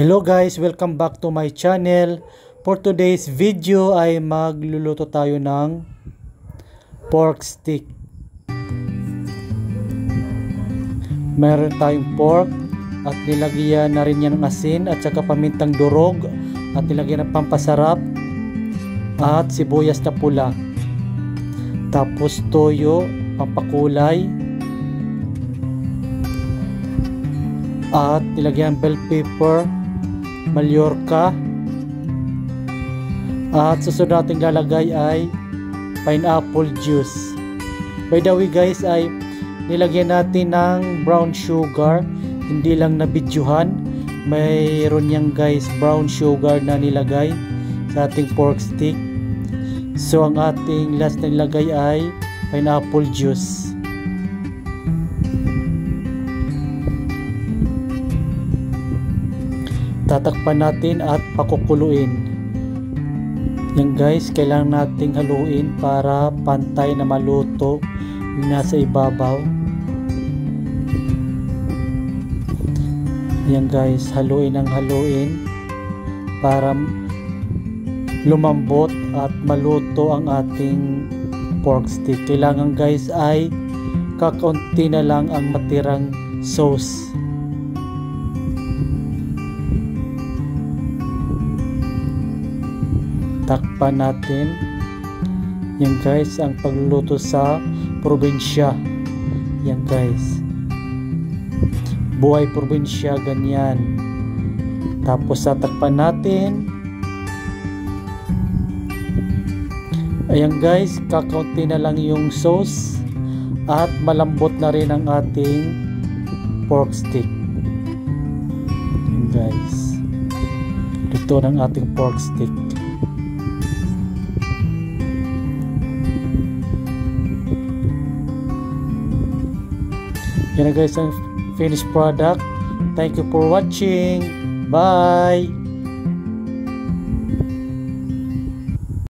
Hello guys, welcome back to my channel. For today's video ay magluluto tayo ng pork stick. Meron tayong pork at nilagyan na rin yan ng asin at saka pamintang durog at nilagyan ng pampasarap at sibuyas na pula. Tapos toyo, pampakulay at nilagyan bell pepper, Mallorca, at susunod natin lalagay ay pineapple juice. By the way guys, ay nilagyan natin ng brown sugar, hindi lang nabidyuhan, mayroon yan guys brown sugar na nilagay sa ating pork stick. So ang ating last na nilagay ay pineapple juice. Tatakpan natin at pakukuluin. Yan guys, kailangan nating haluin para pantay na maluto yung nasa ibabaw. Yan guys, haluin ng haluin para lumambot at maluto ang ating pork stick. Kailangan guys ay kakaunti na lang ang matirang sauce. Takpan natin. Yan guys, ang pagluluto sa probinsya. Yan guys, buhay probinsya, ganyan. Tapos tatakpan natin. Ayan guys, kakaunti na lang yung sauce at malambot na rin ang ating pork stick. Ayan guys, ito ng ating pork stick. Yan na guys ang finished product. Thank you for watching. Bye!